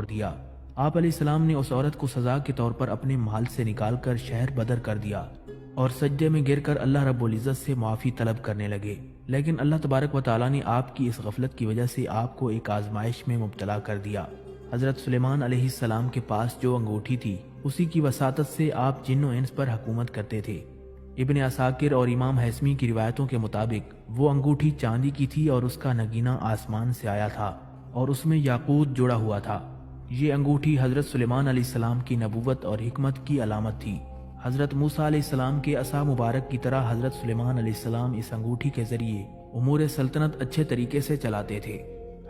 توڑ دیا۔ آپ علیہ السلام نے اس عورت کو سزا کے طور پر اپنے محل سے نکال کر شہر بدر کر دیا اور سجدے میں گر کر اللہ رب العزت سے معافی طلب کرنے لگے، لیکن اللہ تبارک و تعالیٰ نے آپ کی اس غفلت کی وجہ سے آپ کو ایک آزمائش میں مبتلا کر دیا۔ حضرت سلیمان علیہ السلام کے پاس جو انگوٹھی تھی اسی کی وساطت سے آپ جن و انس پر حکومت کرتے تھے۔ ابن عساکر اور امام حیثمی کی روایتوں کے مطابق وہ انگوٹھی چاندی کی تھی اور اس کا نگینہ آسمان سے آیا تھا اور اس میں یاقوت جڑا ہوا تھا۔ یہ انگوٹھی حضرت سلیمان علیہ السلام کی نبوت اور حکمت کی علامت تھی۔ حضرت موسیٰ علیہ السلام کے عصا مبارک کی طرح حضرت سلیمان علیہ السلام اس انگوٹھی کے ذریعے امور سلطنت اچھے طریقے سے چلاتے تھے۔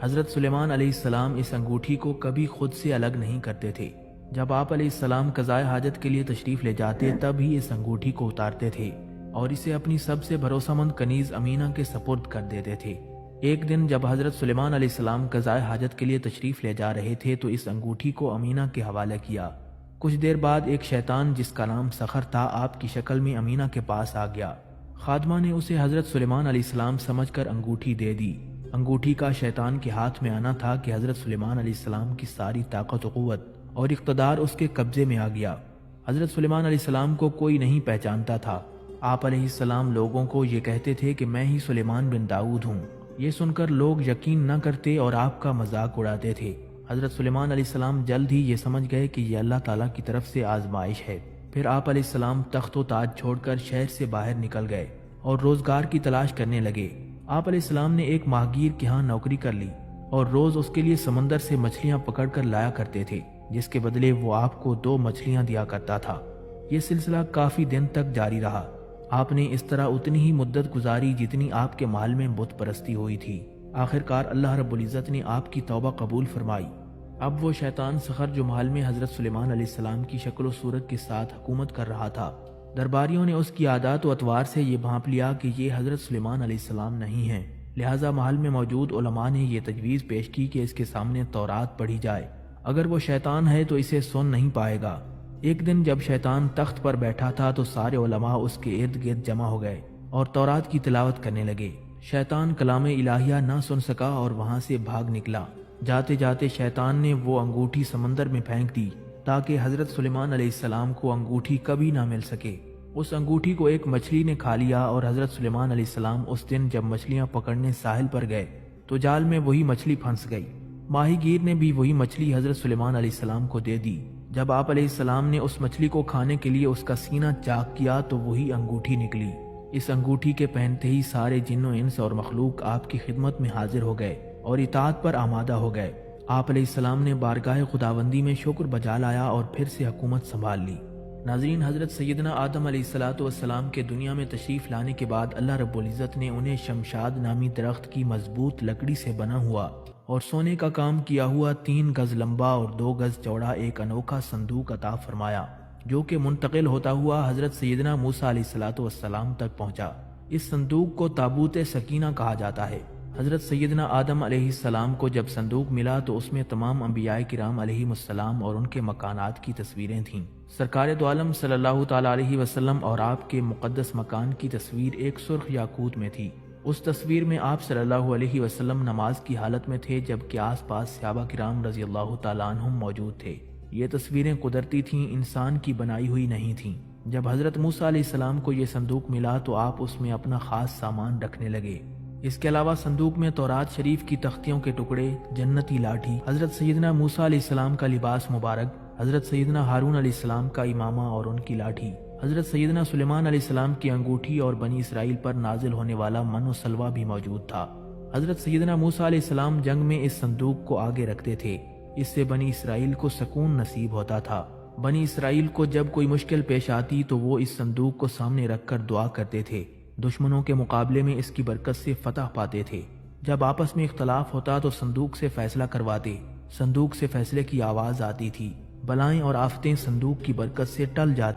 حضرت سلیمان علیہ السلام اس انگوٹھی کو کبھی خود سے الگ نہیں کرتے تھے۔ جب آپ علیہ السلام قضائے حاجت کے لیے تشریف لے جاتے تب ہی اس انگوٹھی کو اتارتے تھے اور اسے اپنی سب سے بھروسہ مند کنیز امینہ کے سپرد کر دیتے تھے۔ ایک دن جب حضرت سلیمان علیہ السلام قضائے حاجت کے لیے تشریف لے جا رہے تھے تو اس انگوٹھی کو امینہ کے حوالے کیا۔ کچھ دیر بعد ایک شیطان جس کا نام سخر تھا آپ کی شکل میں امینہ کے پاس آ گیا۔ خادمہ نے اسے حضرت سلیمان علیہ السلام سمجھ کر انگوٹھی دے دی۔ انگوٹھی کا شیطان کے ہاتھ میں آنا تھا کہ حضرت سلیمان علیہ السلام کی ساری طاقت و قوت اور اقتدار اس کے قبضے میں آ گیا۔ حضرت سلیمان علیہ السلام کو کوئی نہیں پہچانتا تھا۔ آپ علیہ السلام لوگوں کو یہ کہتے تھے کہ میں ہی سلیمان بن داؤد ہوں۔ یہ سن کر لوگ یقین نہ کرتے اور آپ کا مذاق اڑاتے تھے۔ حضرت سلیمان علیہ السلام جلد ہی یہ سمجھ گئے کہ یہ اللہ تعالیٰ کی طرف سے آزمائش ہے۔ پھر آپ علیہ السلام تخت و تاج چھوڑ کر شہر سے باہر نکل گئے اور روزگار کی تلاش کرنے لگے۔ آپ علیہ السلام نے ایک ماہگیر کے ہاں نوکری کر لی اور روز اس کے لیے سمندر سے مچھلیاں پکڑ کر لایا کرتے تھے، جس کے بدلے وہ آپ کو 2 مچھلیاں دیا کرتا تھا۔ یہ سلسلہ کافی دن تک جاری رہا۔ آپ نے اس طرح اتنی ہی مدت گزاری جتنی آپ کے محل میں بت پرستی ہوئی تھی۔ آخرکار اللہ رب العزت نے آپ کی توبہ قبول فرمائی۔ اب وہ شیطان سخر جو محل میں حضرت سلیمان علیہ السلام کی شکل و صورت کے ساتھ حکومت کر رہا تھا، درباریوں نے اس کی عادات و اطوار سے یہ بھانپ لیا کہ یہ حضرت سلیمان علیہ السلام نہیں ہیں، لہٰذا محل میں موجود علماء نے یہ تجویز پیش کی کہ اس کے سامنے تورات پڑھی جائے، اگر وہ شیطان ہے تو اسے سن نہیں پائے گا۔ ایک دن جب شیطان تخت پر بیٹھا تھا تو سارے علماء اس کے ارد گرد جمع ہو گئے اور تورات کی تلاوت کرنے لگے۔ شیطان کلام الہیہ نہ سن سکا اور وہاں سے بھاگ نکلا۔ جاتے جاتے شیطان نے وہ انگوٹھی سمندر میں پھینک دی تاکہ حضرت سلیمان علیہ السلام کو انگوٹھی کبھی نہ مل سکے۔ اس انگوٹھی کو ایک مچھلی نے کھا لیا اور حضرت سلیمان علیہ السلام اس دن جب مچھلیاں پکڑنے ساحل پر گئے تو جال میں وہی مچھلی پھنس گئی۔ ماہی گیر نے بھی وہی مچھلی حضرت سلیمان علیہ السلام کو دے دی۔ جب آپ علیہ السلام نے اس مچھلی کو کھانے کے لیے اس کا سینہ چاک کیا تو وہی انگوٹھی نکلی۔ اس انگوٹھی کے پہنتے ہی سارے جن و انس اور مخلوق آپ کی خدمت میں حاضر ہو گئے اور اطاعت پر آمادہ ہو گئے۔ آپ علیہ السلام نے بارگاہ خداوندی میں شکر بجا لایا اور پھر سے حکومت سنبھال لی۔ ناظرین، حضرت سیدنا آدم علیہ السلام کے دنیا میں تشریف لانے کے بعد اللہ رب العزت نے انہیں شمشاد نامی درخت کی مضبوط لکڑی سے بنا ہوا اور سونے کا کام کیا ہوا 3 گز لمبا اور 2 گز چوڑا ایک انوکھا صندوق عطا فرمایا، جو کہ منتقل ہوتا ہوا حضرت سیدنا موسیٰ علیہ السلام تک پہنچا۔ اس صندوق کو تابوت سکینہ کہا جاتا ہے۔ حضرت سیدنا آدم علیہ السلام کو جب صندوق ملا تو اس میں تمام انبیاء کرام علیہ السلام اور ان کے مکانات کی تصویریں تھیں۔ سرکار دو عالم صلی اللہ تعالیٰ علیہ وسلم اور آپ کے مقدس مکان کی تصویر ایک سرخ یاقوت میں تھی۔ اس تصویر میں آپ صلی اللہ علیہ وسلم نماز کی حالت میں تھے جبکہ آس پاس صحابہ کرام رضی اللہ تعالیٰ عنہم موجود تھے۔ یہ تصویریں قدرتی تھیں، انسان کی بنائی ہوئی نہیں تھیں۔ جب حضرت موسیٰ علیہ السلام کو یہ صندوق ملا تو آپ اس میں اپنا خاص سامان رکھنے لگے۔ اس کے علاوہ صندوق میں تورات شریف کی تختیوں کے ٹکڑے، جنتی لاٹھی، حضرت سیدنا موسیٰ علیہ السلام کا لباس مبارک، حضرت سیدنا ہارون علیہ السلام کا امامہ اور ان کی لاٹھی، حضرت سیدنا سلیمان علیہ السلام کی انگوٹھی اور بنی اسرائیل پر نازل ہونے والا من و سلوہ بھی موجود تھا۔ حضرت سیدنا موسیٰ علیہ السلام جنگ میں اس صندوق کو آگے رکھتے تھے، اس سے بنی اسرائیل کو سکون نصیب ہوتا تھا۔ بنی اسرائیل کو جب کوئی مشکل پیش آتی تو وہ اس صندوق کو سامنے رکھ کر دعا کرتے تھے، دشمنوں کے مقابلے میں اس کی برکت سے فتح پاتے تھے۔ جب آپس میں اختلاف ہوتا تو صندوق سے فیصلہ کرواتے، صندوق سے فیصلے کی آواز آتی تھی، بلائیں اور آفتیں صندوق کی برکت سے ٹل جاتی۔